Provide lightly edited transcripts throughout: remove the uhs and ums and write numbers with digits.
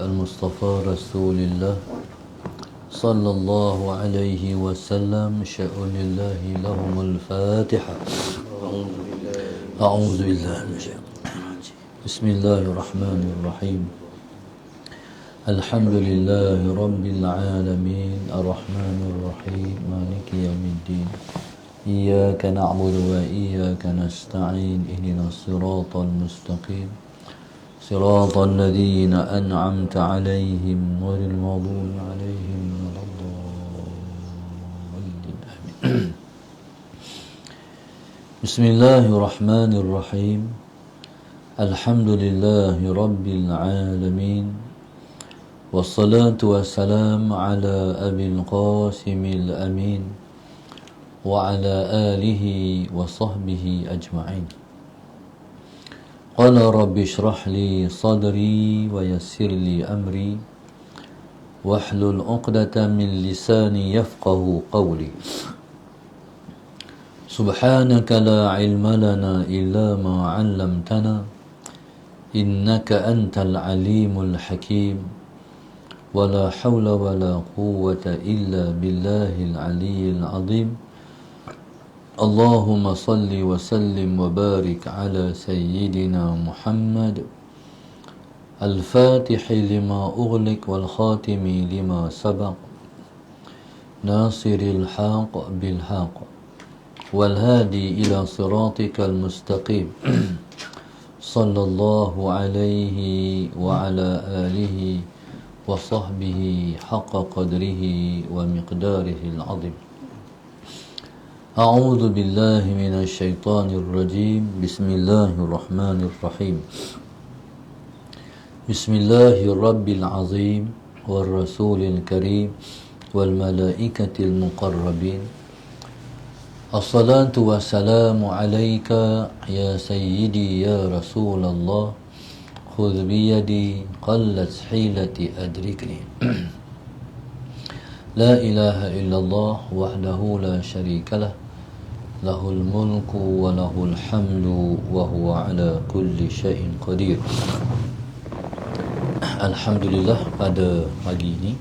المصطفى رسول الله صلى الله عليه وسلم. شأن الله لهم الفاتحة. أعوذ بالله من الشيطان. بسم الله الرحمن الرحيم. الحمد لله رب العالمين الرحمن الرحيم مالك يوم الدين. إياك نعبد وإياك نستعين. اهدنا الصراط المستقيم صراط الذين أنعمت عليهم غير المغضوب عليهم ولا الضالين. آمين. بسم الله الرحمن الرحيم. الحمد لله رب العالمين والصلاة والسلام على أبي القاسم الأمين وعلى آله وصحبه أجمعين. قال رب اشرح لي صدري ويسر لي أمري واحلل عقدة من لساني يفقه قولي. سبحانك لا علم لنا إلا ما علمتنا إنك أنت العليم الحكيم. ولا حول ولا قوة إلا بالله العلي العظيم. اللهم صل وسلم وبارك على سيدنا محمد الفاتح لما أغلق والخاتم لما سبق ناصر الحق بالحق والهادي إلى صراطك المستقيم. صلى الله عليه وعلى آله وصحبه حق قدره ومقداره العظيم. أعوذ بالله من الشيطان الرجيم. بسم الله الرحمن الرحيم. بسم الله الرب العظيم والرسول الكريم والملائكة المقربين. الصلاة والسلام عليك يا سيدي يا رسول الله. خذ بيدي قلت حيلتي أدركني. لا إله إلا الله وحده لا شريك له له الملك وله الحمد وهو على كل شيء قدير. Alhamdulillah, pada pagi ini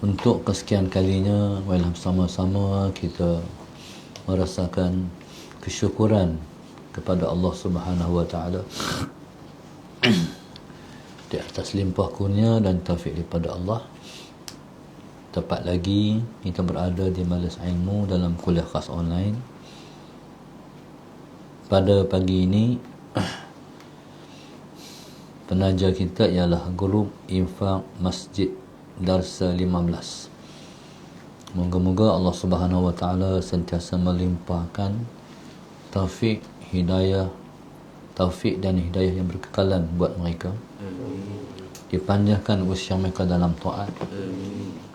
untuk kesekian kalinya bersama-sama kita merasakan kesyukuran kepada Allah Subhanahu wa taala di atas limpah kurnia dan taufik daripada Allah. Tepat lagi kita berada di Majlis Ilmu dalam kuliah khas online. Pada pagi ini penaja kita ialah grup infak Masjid Darsa 15. Moga-moga Allah Subhanahu wa taala sentiasa melimpahkan taufik, hidayah, taufik dan hidayah yang berkekalan buat mereka. Dipanjangkan usia mereka dalam taat.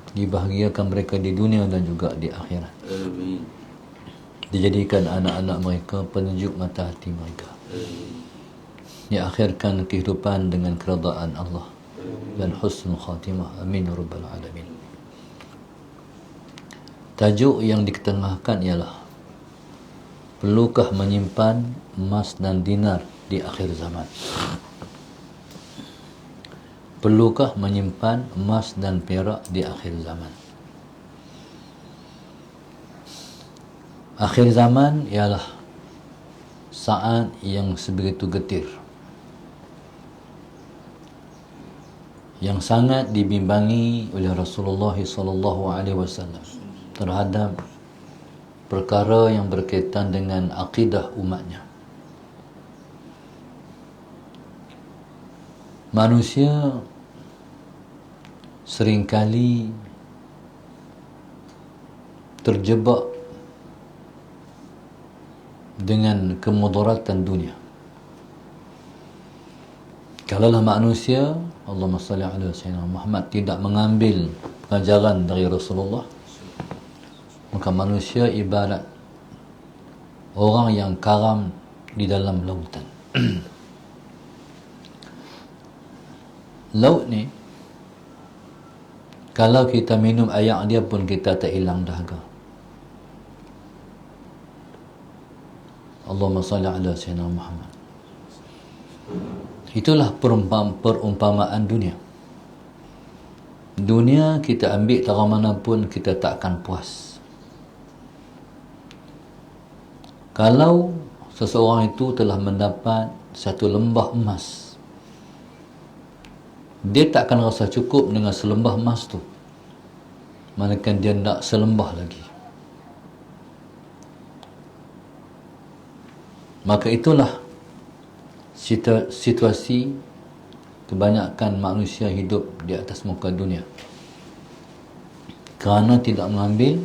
Dibahagiakan mereka di dunia dan juga di akhirat. Dijadikan anak-anak mereka penunjuk mata hati mereka. Diakhirkan kehidupan dengan keredaan Allah dan husnul khatimah. Amin ya rabbal alamin. Tajuk yang diketengahkan ialah perlukah menyimpan emas dan dinar di akhir zaman? Perlukah menyimpan emas dan perak di akhir zaman? Akhir zaman ialah saat yang sebegitu getir, yang sangat dibimbangi oleh Rasulullah SAW terhadap perkara yang berkaitan dengan akidah umatnya. Manusia seringkali terjebak dengan kemudaratan dunia. Kalaulah manusia, Allahumma salli ala sayyidina Muhammad, tidak mengambil pengajaran dari Rasulullah, maka manusia ibarat orang yang karam di dalam lautan. Laut ni, kalau kita minum air dia pun kita tak hilang dahaga. Allahumma salli ala sayyidina Muhammad. Itulah perumpamaan dunia. Dunia kita ambil cara mana pun kita tak akan puas. Kalau seseorang itu telah mendapat satu lembah emas, dia tak akan rasa cukup dengan selembah emas tu, melainkan dia nak selembah lagi. Maka itulah situasi kebanyakan manusia hidup di atas muka dunia, kerana tidak mengambil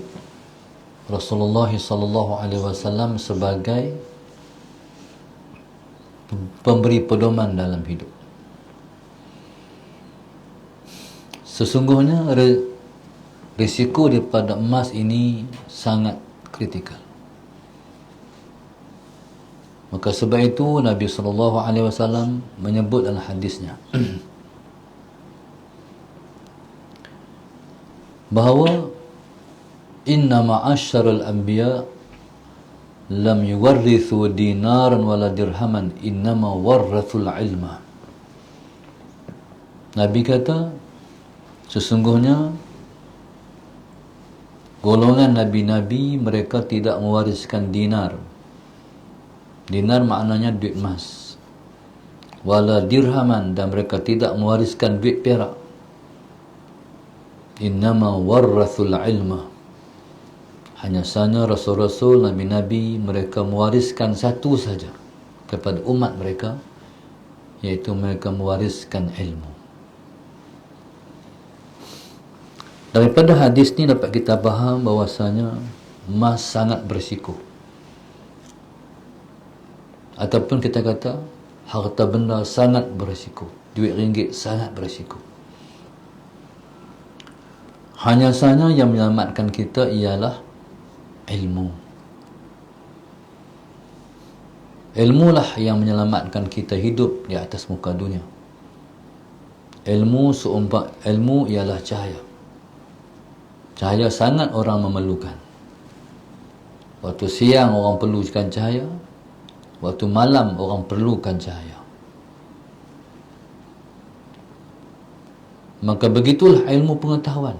Rasulullah SAW sebagai pemberi pedoman dalam hidup. Sesungguhnya risiko daripada emas ini sangat kritikal. Maka sebab itu Nabi SAW menyebut dalam hadisnya bahawa inna ma'asyarul anbiya lam yuwarrithu dinaran wala dirhaman, innama warrathul ilma. Nabi kata, sesungguhnya golongan nabi-nabi mereka tidak mewariskan dinar. Dinar maknanya duit emas. Wala dirhaman, dan mereka tidak mewariskan duit perak. Innama warrathul ilma. Hanya sahaja Rasul-Rasul, Nabi-Nabi, mereka mewariskan satu saja kepada umat mereka, iaitu mereka mewariskan ilmu. Daripada hadis ni dapat kita faham bahawasanya emas sangat berisiko. Ataupun kita kata harta benda sangat berisiko, duit ringgit sangat berisiko. Hanya sahaja yang menyelamatkan kita ialah ilmu. Ilmulah yang menyelamatkan kita hidup di atas muka dunia. Ilmu ialah cahaya. Cahaya sangat orang memerlukan. Waktu siang orang perlukan cahaya, waktu malam orang perlukan cahaya. Maka begitulah ilmu pengetahuan.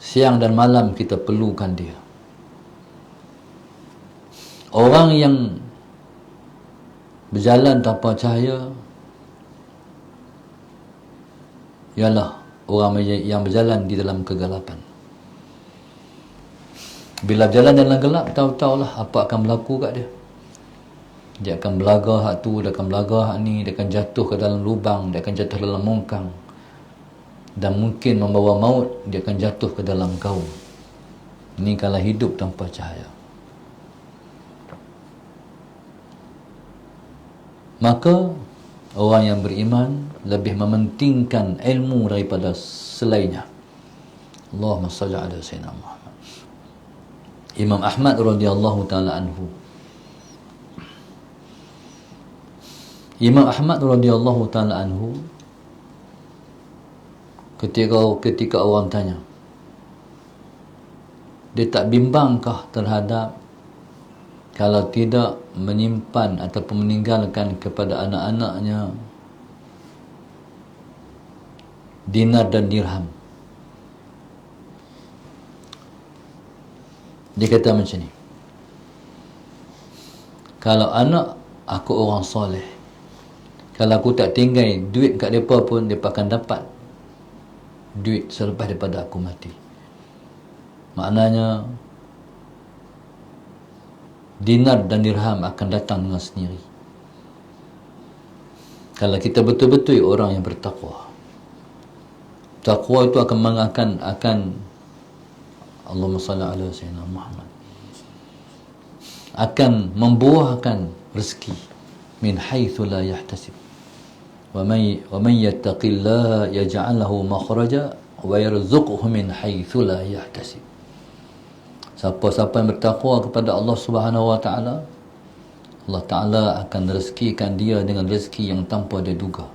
Siang dan malam kita perlukan dia. Orang yang berjalan tanpa cahaya ialah orang yang berjalan di dalam kegelapan. Bila berjalan dalam gelap, tahu-tahulah apa akan berlaku kat dia. Dia akan belaga hak tu, dia akan belaga hak ni, dia akan jatuh ke dalam lubang, dia akan jatuh dalam mongkang, dan mungkin membawa maut, dia akan jatuh ke dalam gaung. Ini kalau hidup tanpa cahaya. Maka orang yang beriman lebih mementingkan ilmu daripada selainnya. Allahumma salli ala sayyidina Muhammad. Imam Ahmad radhiyallahu taala anhu. Imam Ahmad radhiyallahu taala anhu ketika orang tanya, dia tak bimbangkah terhadap kalau tidak menyimpan ataupun meninggalkan kepada anak-anaknya dinar dan dirham? Dia kata macam ni, kalau anak aku orang soleh, kalau aku tak tinggal duit kat mereka pun, mereka akan dapat duit selepas daripada aku mati. Maknanya dinar dan dirham akan datang dengan sendiri kalau kita betul-betul orang yang bertakwa. Takwa itu akan Allahumma salli ala sayyidina Muhammad, akan membuahkan rezeki min haitsu la yahtasib. Wa man yattaqillaha yaj'al lahu makhraja wa yarzuqhu min haitsu la yahtasib. Siapa-siapa yang bertakwa kepada Allah Subhanahu wa taala, Allah Taala akan rezekikan dia dengan rezeki yang tanpa dia duga.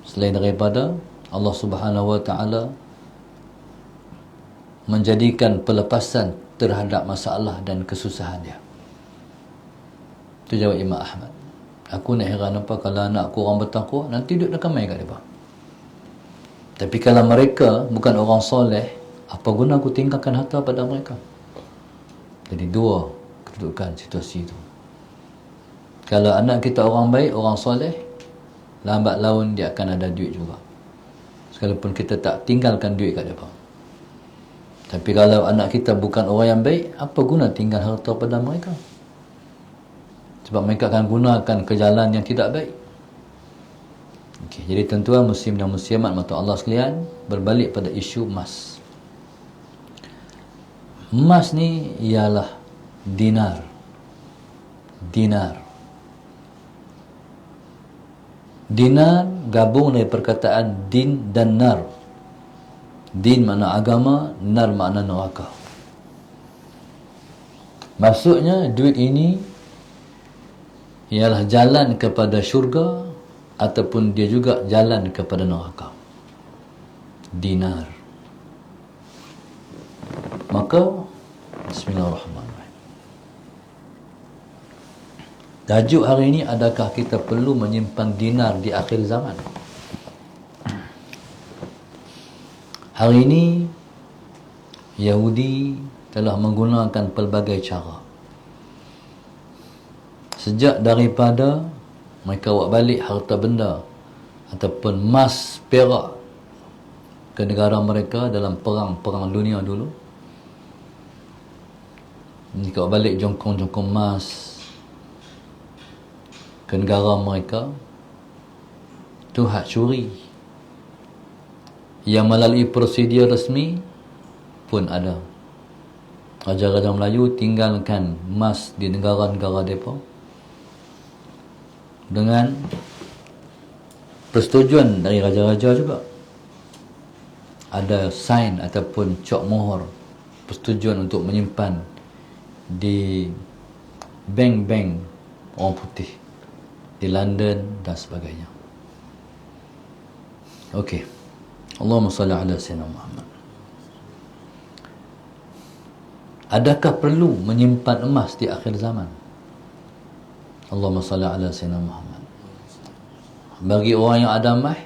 Selain daripada Allah Subhanahu wa taala menjadikan pelepasan terhadap masalah dan kesusahan dia. Itu jawab Imam Ahmad. Aku nak heran apa kalau anak aku orang bertakwa, nanti duduk dekat mai kat depa. Tapi kalau mereka bukan orang soleh, apa guna aku tinggalkan harta pada mereka? Jadi dua kedudukan situasi itu. Kalau anak kita orang baik, orang soleh, lambat laun dia akan ada duit juga. Sekalipun kita tak tinggalkan duit kat depa. Tapi kalau anak kita bukan orang yang baik, apa guna tinggal harta pada mereka? Sebab mereka akan gunakan ke jalan yang tidak baik. Jadi tuan-tuan muslim dan muslimat mata Allah sekalian, berbalik pada isu emas. Emas ni ialah dinar. Dinar gabung dari perkataan din dan nar. Din makna agama, nar makna neraka. Maksudnya duit ini ialah jalan kepada syurga ataupun dia juga jalan kepada neraka. Dinar. Maka bismillahirrahmanirrahim. Tajuk hari ini, adakah kita perlu menyimpan dinar di akhir zaman? Hari ini Yahudi telah menggunakan pelbagai cara. Sejak daripada mereka bawa balik harta benda ataupun emas, perak ke negara mereka dalam perang-perang dunia dulu. Mereka bawa balik jongkong-jongkong emas ke negara mereka. Itu hak curi. Yang melalui prosedur resmi pun ada. Raja-raja Melayu tinggalkan emas di negara-negara mereka dengan persetujuan dari raja-raja juga. Ada sign ataupun cok mohor persetujuan untuk menyimpan di bank-bank orang putih di London dan sebagainya. Okey. Allahumma salli ala sayyidina Muhammad. Adakah perlu menyimpan emas di akhir zaman? Allahumma salli ala sayyidina Muhammad. Bagi orang yang ada emas,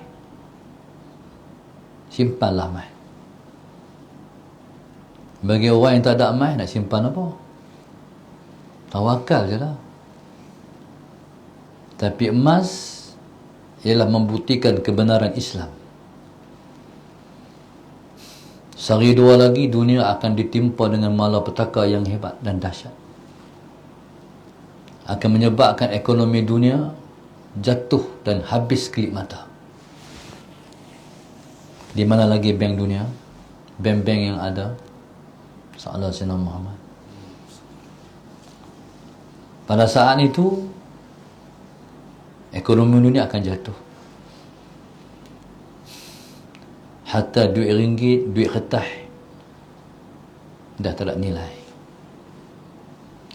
simpanlah emas. Bagi orang yang tak ada emas, nak simpan apa? Tawakal je lah. Tapi emas ialah membuktikan kebenaran Islam. Sehari dua lagi dunia akan ditimpa dengan malapetaka yang hebat dan dahsyat. Akan menyebabkan ekonomi dunia jatuh dan habis kelip mata. Di mana lagi bank dunia? Bank-bank yang ada? Sallallahu alaihi wasallam Muhammad. Pada saat itu ekonomi dunia akan jatuh. Hatta duit ringgit, duit kertas dah tak ada nilai.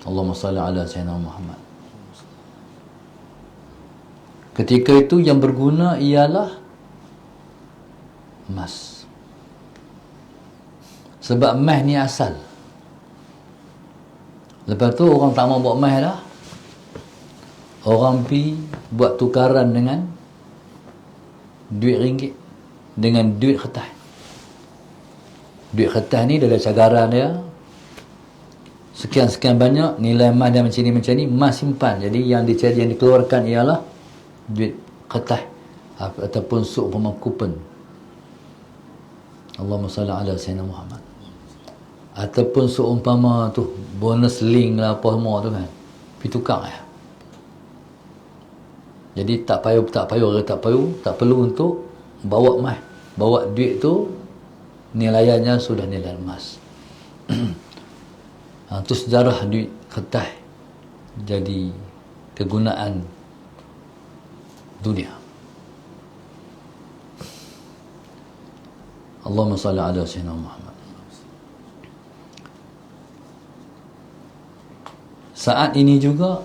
Allahumma salli ala sayyidina Muhammad. Ketika itu yang berguna ialah emas. Sebab emas ni asal. Lepas tu orang tak mau buat emas dah. Orang pi buat tukaran dengan duit ringgit, dengan duit kertas. Duit kertas ni dalam cagaran dia sekian-sekian banyak, nilai emas dia macam ni, emas simpan. Jadi yang dicari, yang dikeluarkan ialah duit kertas ataupun seumpama kupon. Allahumma salli ala sayyidina Muhammad. Ataupun seumpama tu bonus link lah apa semua tu kan, pergi tukar ya. Jadi tak perlu untuk bawa emas. Bawa duit tu nilainya sudah nilai emas. Itu sejarah duit kertas jadi kegunaan dunia. Allahumma salli ala sayyidina Muhammad. Saat ini juga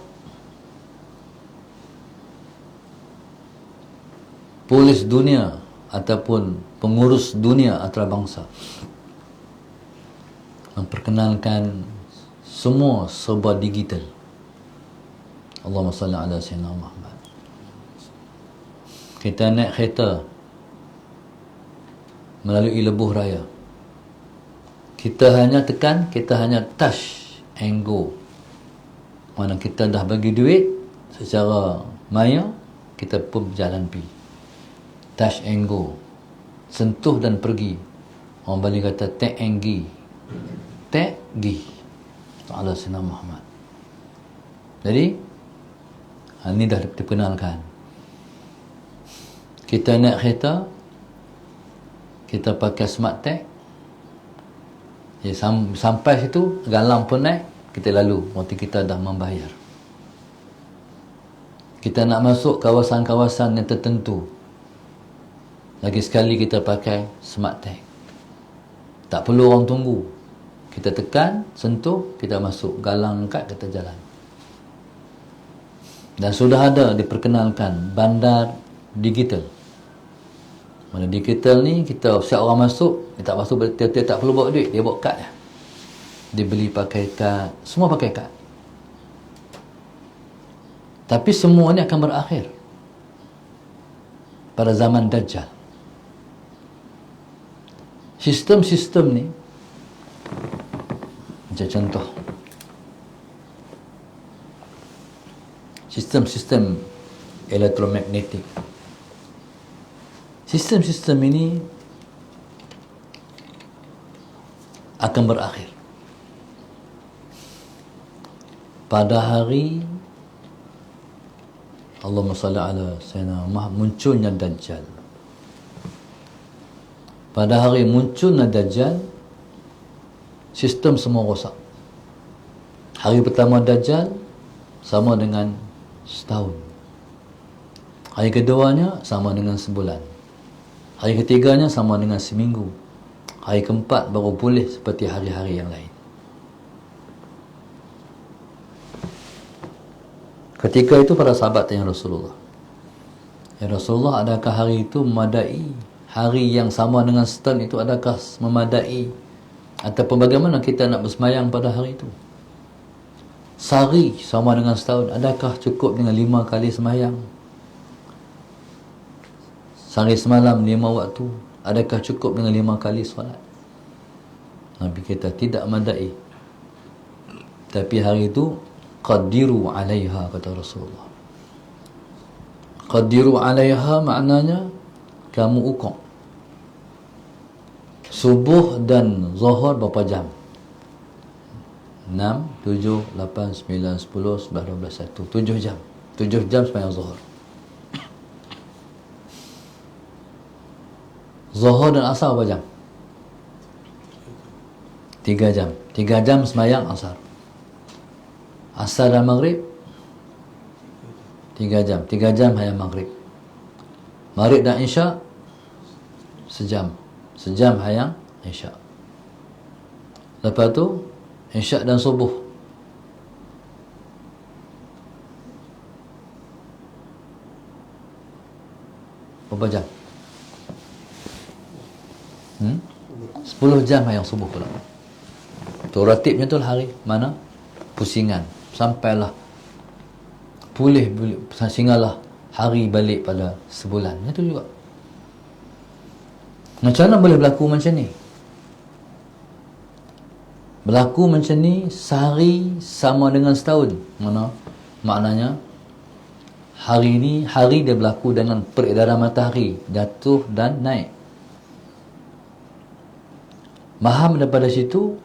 polis dunia ataupun pengurus dunia antarabangsa memperkenalkan semua serba digital. Allahumma salli ala Sayyidina Muhammad. Kita naik kereta melalui lebuh raya. Kita hanya tekan, kita hanya touch and go. Mana kita dah bagi duit secara maya, kita pun berjalan pergi. Touch and go. Sentuh dan pergi. Orang Bali kata take and gi. Take, gi. Ala Sayyidina Muhammad. Jadi, ini dah dikenalkan. Kita naik kereta, kita pakai smart tag. Ya, sampai situ, galang pun naik, kita lalu. Waktu kita dah membayar. Kita nak masuk kawasan-kawasan yang tertentu. Lagi sekali kita pakai smart tag. Tak perlu orang tunggu. Kita tekan, sentuh, kita masuk. Galang angkat, kita jalan. Dan sudah ada diperkenalkan bandar digital. Mana digital ni, kita siap orang masuk, dia tak masuk, dia tak perlu bawa duit, dia bawa kad je. Dia beli pakai kad, semua pakai kad. Tapi semua ni akan berakhir pada zaman Dajjal. Sistem-sistem ni, macam contoh, sistem-sistem elektromagnetik. Sistem-sistem ini akan berakhir pada hari Allahumma salli ala Sayyidina Muhammad, munculnya Dajjal. Pada hari munculnya Dajjal, sistem semua rosak. Hari pertama Dajjal sama dengan setahun. Hari keduanya sama dengan sebulan. Hari ketiganya sama dengan seminggu. Hari keempat baru pulih seperti hari-hari yang lain. Ketika itu para sahabat tanya Rasulullah, ya Rasulullah, adakah hari itu memadai? Hari yang sama dengan setahun itu adakah memadai? Ataupun bagaimana kita nak bersemayang pada hari itu? Sehari sama dengan setahun, adakah cukup dengan 5 kali semayang? Sehari semalam 5 waktu, adakah cukup dengan 5 kali solat? Nabi kata tidak madai. Tapi hari itu qaddiru alaiha, kata Rasulullah. Qaddiru alaiha maknanya kamu ukur. Subuh dan zuhur berapa jam? 6, 7, 8, 9, 10, 11, 12, 1. 7 jam. 7 jam sembahyang zuhur. Zuhur dan asar berapa jam? 3 jam. 3 jam sembahyang asar. Asar dan maghrib 3 jam. 3 jam hayang maghrib. Maghrib dan isyak sejam. Sejam hayang isyak. Lepas tu isyak dan subuh berapa jam? 10 jam hayang subuh pula. Tu ratibnya tu hari mana pusingan sampailah pulih sehinggalah hari balik pada sebulan. Itu juga. Macam mana boleh berlaku macam ni? Berlaku macam ni sehari sama dengan setahun. Mana? Maknanya hari ni, hari dia berlaku dengan peredaran matahari, jatuh dan naik. Maham daripada situ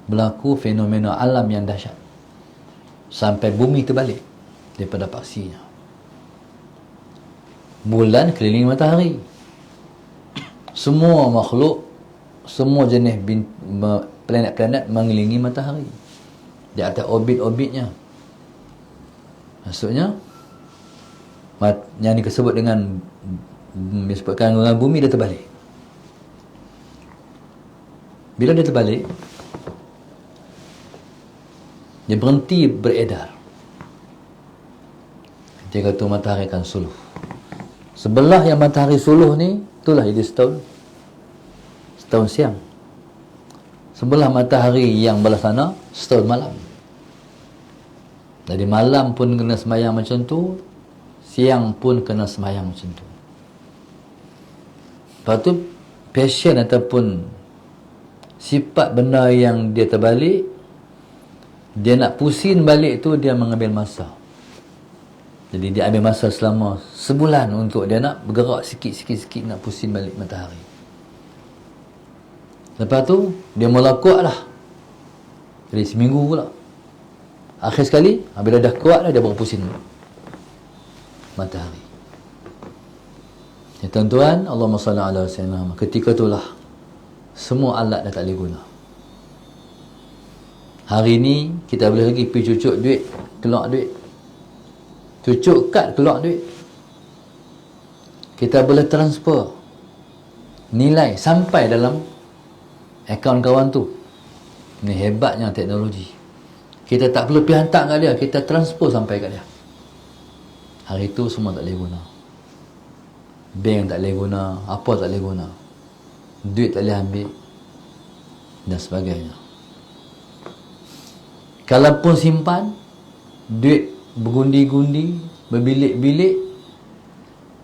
berlaku fenomena alam yang dahsyat. Sampai bumi terbalik daripada paksinya. Bulan keliling matahari. Semua makhluk, semua jenis planet-planet mengelilingi matahari di atas orbit-orbitnya. Maksudnya yang disebut dengan disebutkan dengan bumi dia terbalik. Bila dia terbalik, dia berhenti beredar. Dia kata matahari akan suluh. Sebelah yang matahari suluh ni, itulah jadi setahun siang. Sebelah matahari yang belah sana, setahun malam. Jadi malam pun kena semayang macam tu, siang pun kena semayang macam tu. Lepas tu passion ataupun sifat benda yang dia terbalik, dia nak pusing balik tu, dia mengambil masa. Jadi dia ambil masa selama sebulan untuk dia nak bergerak sikit-sikit nak pusing balik matahari. Lepas tu dia mula kuat lah. Jadi seminggu pula. Akhir sekali bila dah kuat dah, dia baru pusing matahari. Ya tuan-tuan, Allahumma salli ala sayyidina. Ketika itulah semua alat dah tak boleh guna. Hari ni kita boleh lagi pergi cucuk duit, keluar duit. Cucuk kad, keluar duit. Kita boleh transfer nilai sampai dalam akaun kawan tu. Ini hebatnya teknologi. Kita tak perlu pergi hantar kat dia, kita transfer sampai kat dia. Hari tu semua tak boleh guna. Bank tak boleh guna, apa tak boleh guna. Duit tak boleh ambil dan sebagainya. Kalaupun simpan duit bergundi-gundi, berbilik-bilik,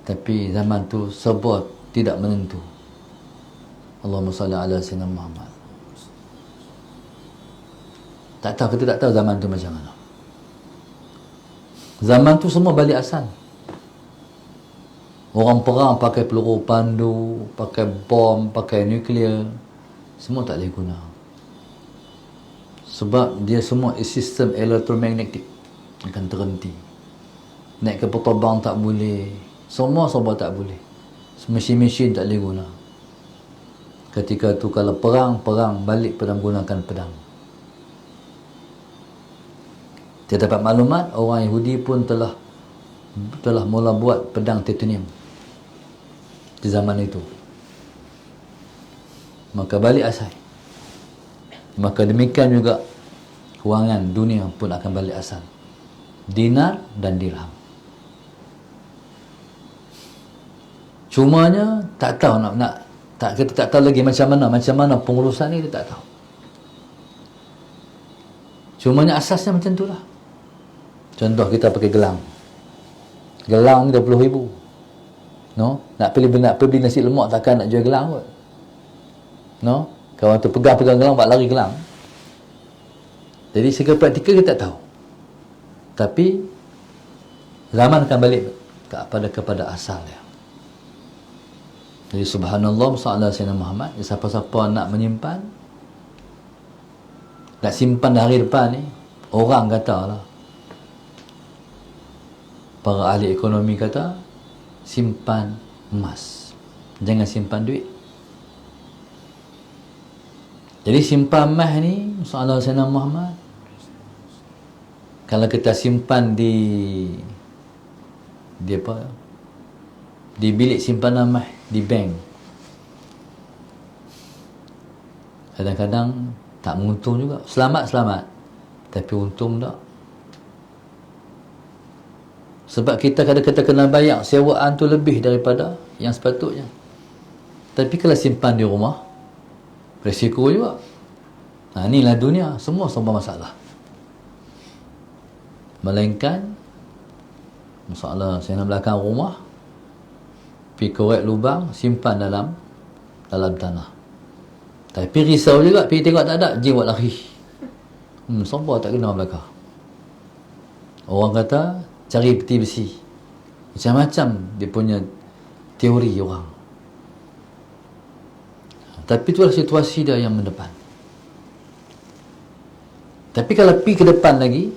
tapi zaman tu serba tidak menentu. Allahumma salli ala sayyidina Muhammad. Tak tahu, kita tak tahu zaman tu macam mana. Zaman tu semua balik asal. Orang perang pakai peluru pandu, pakai bom, pakai nuklear, semua tak boleh guna. Sebab dia semua sistem elektromagnetik akan terhenti. Naik kapal terbang tak boleh. Semua serba tak boleh. Mesin-mesin tak boleh guna. Ketika tu kalau perang balik pedang, gunakan pedang. Dia dapat maklumat orang Yahudi pun telah mula buat pedang titanium di zaman itu. Maka balik asal. Maka demikian juga kewangan dunia pun akan balik asal. Dinar dan dirham. Cumanya tak tahu kita tak tahu lagi macam mana pengurusan ni, kita tak tahu. Cumanya asasnya macam itulah. Contoh kita pakai gelang. Gelang 20,000. No? Nak beli nasi lemak takkan nak jual gelang kot. No? Kawan tu pegang gelang, buat lari gelang. Jadi secara praktikal kita tak tahu. Tapi zaman akan balik kepada asal dia. Jadi subhanallah, sallallahu alaihi Muhammad, siapa-siapa nak menyimpan, nak simpan hari depan ni, orang kata lah, para ahli ekonomi kata, simpan emas, jangan simpan duit. Jadi simpan emas ni, sallallahu alaihi Muhammad, kalau kita simpan di bilik simpanan emas, di bank, kadang-kadang tak menguntung juga. Selamat, tapi untung tak. Sebab kita kadang-kadang kena bayar sewaan tu lebih daripada yang sepatutnya. Tapi kalau simpan di rumah, risiko juga. Inilah dunia, semua serba masalah. Melainkan masalah saya nak belakang rumah, pergi korek lubang, simpan dalam tanah. Tapi risau juga, pergi tengok tak ada, jin buat lari. Serba tak kena belakang. Orang kata cari peti besi. Macam-macam dia punya teori orang. Tapi itulah situasi dia yang mendepan. Tapi kalau pergi ke depan lagi,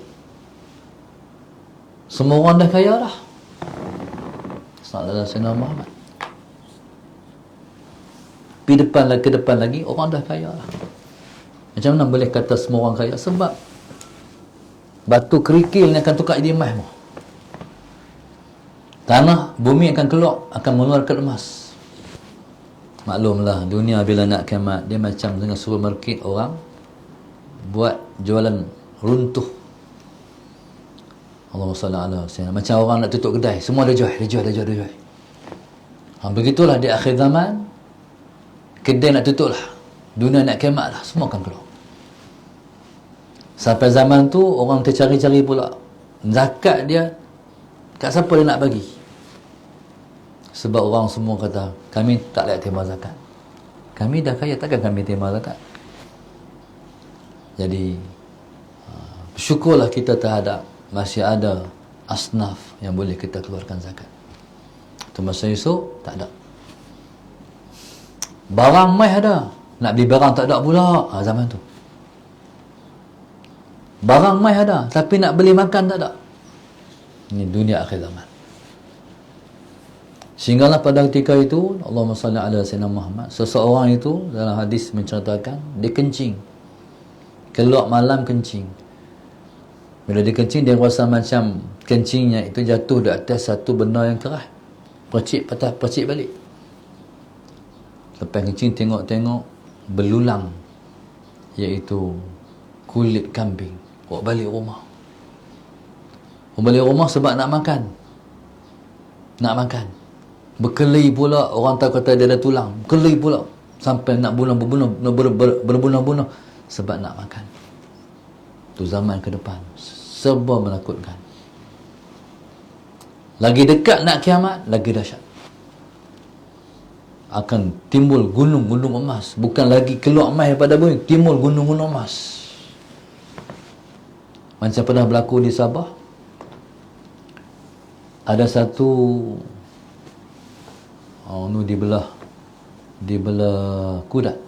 semua orang dah kaya dah. Sallallahu alaihi Muhammad. Pergi ke depan lagi, orang dah kaya lah. Macam mana boleh kata semua orang kaya? Sebab batu kerikil ni akan tukar jadi emas. Tanah, bumi akan keluar, akan mengeluarkan emas. Maklumlah, dunia bila nak kiamat, dia macam dengan suruh market orang buat jualan runtuh. Allahumma salli ala sayyidina. Macam orang nak tutup kedai, semua dia jual. Begitulah di akhir zaman, kedai nak tutup lah, dunia nak kiamat lah, semua akan keluar. Sampai zaman tu orang tercari-cari pula zakat dia kat siapa dia nak bagi? Sebab orang semua kata, kami tak layak terima zakat. Kami dah kaya, takkan kami terima zakat? Jadi bersyukurlah kita terhadap masih ada asnaf yang boleh kita keluarkan zakat. Tu masa esok tak ada. Barang mai ada, nak beli barang tak ada pula. Zaman tu barang mai ada, tapi nak beli makan tak ada. Ini dunia akhir zaman. Sehinggalah pada ketika itu, Allahumma salli ala sayyidina Muhammad, seseorang itu dalam hadis menceritakan dia kencing, keluar malam kencing. Bila dia kencing, dia rasa macam kencingnya itu jatuh di atas satu benda yang keras, percik patah, percik balik. Lepas kencing, tengok-tengok belulang, iaitu kulit kambing. Bawa balik rumah. Bawa balik rumah sebab nak makan. Nak makan. Berkeli pula, orang tahu kata dia ada tulang. Berkeli pula. Sampai nak berbunuh-bunuh sebab nak makan. Itu zaman ke depan. Serba menakutkan. Lagi dekat nak kiamat, lagi dahsyat. Akan timbul gunung-gunung emas. Bukan lagi keluar emas daripada bumi, timbul gunung-gunung emas. Macam pernah berlaku di Sabah. Ada satu dibelah kudat.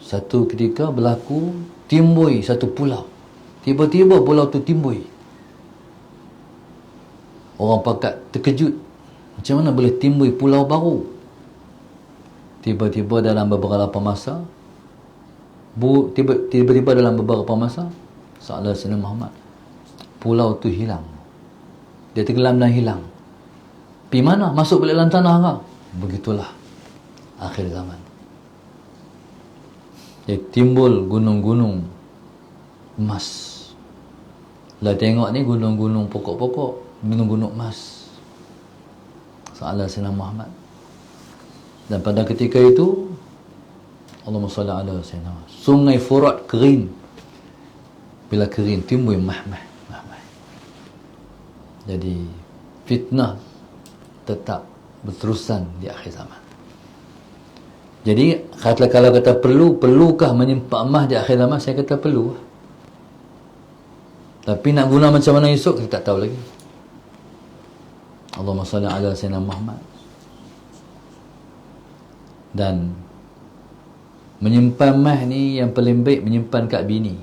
Satu ketika berlaku timbul satu pulau. Tiba-tiba pulau tu timbul. Orang pakat terkejut. Macam mana boleh timbul pulau baru? Tiba-tiba dalam beberapa masa, tiba-tiba dalam beberapa masa, Salah Sayyidina Muhammad, pulau tu hilang. Dia tenggelam dan hilang. Pergi mana? Masuk balik dalam tanah ke? Begitulah akhir zaman. Dia timbul gunung-gunung emas. Lah tengok ni gunung-gunung pokok-pokok, gunung-gunung emas. Salah Sayyidina Muhammad. Dan pada ketika itu, Allahumma salli ala Sayyidina, Sungai Furat kering. Bila kering, timbul mahmah. Jadi fitnah tetap berterusan di akhir zaman. Jadi kalau kata perlukah menyimpan emas di akhir zaman? Saya kata perlu. Tapi nak guna macam mana esok, kita tak tahu lagi. Allahumma salli ala Sayyidina Muhammad. Dan menyimpan emas ni yang paling baik menyimpan kat bini.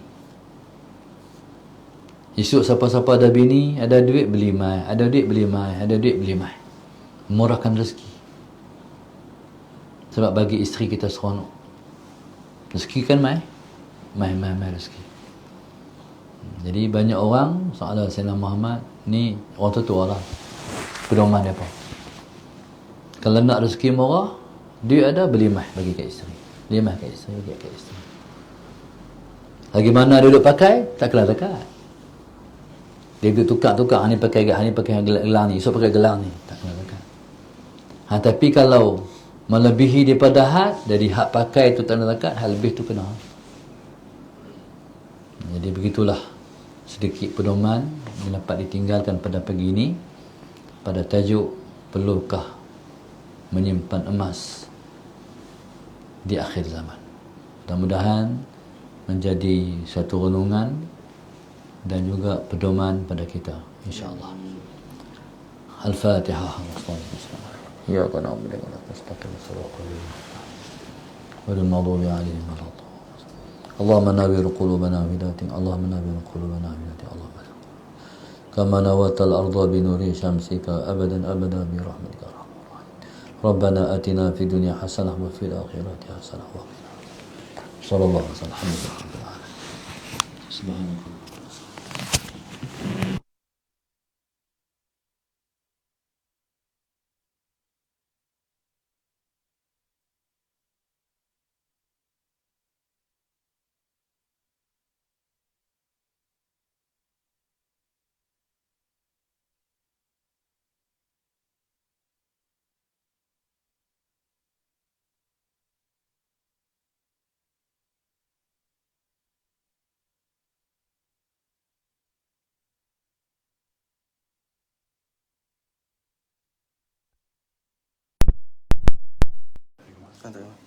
Esok siapa-siapa ada bini, ada duit beli mai, ada duit beli mai, ada duit beli mai. Murahkan rezeki. Sebab bagi isteri kita seronok. Rezeki kan mai rezeki. Jadi banyak orang, soalan Sayyidina Muhammad ni orang tua lah, pedoman dia apa. Kalau nak rezeki murah, duit ada, beli mai bagi kat isteri. Beli mai kat isteri, bagi kat isteri. Lagi mana dia duduk pakai, tak kena zakat. Dia duduk tukar-tukar, ni pakai gelang ni, esok pakai gelang ni, tak kena zakat. Tapi kalau melebihi daripada had, dari had pakai tu tak kena zakat, had lebih tu kena. Jadi begitulah sedikit pedoman yang dapat ditinggalkan pada pagi ini pada tajuk perlukah menyimpan emas di akhir zaman. Mudah-mudahan menjadi satu renungan dan juga pedoman pada kita, insya-Allah. Al-Fatihah. Ya kana amri wa nastaqim sallallahu wa al-maghdubi alaihim wa la Allahumma nawwir qulubana bidatik, Allahumma nawwir qulubana bidatik, Allahumma kama nawatal arda bi nuri syamsika abadan abada bi rahmatika arhamar rahim. Rabbana atina fid dunya hasanah wa fil akhirati hasanah wa qina sallallahu alaihi wasallam. Subhanallah. Kan terima.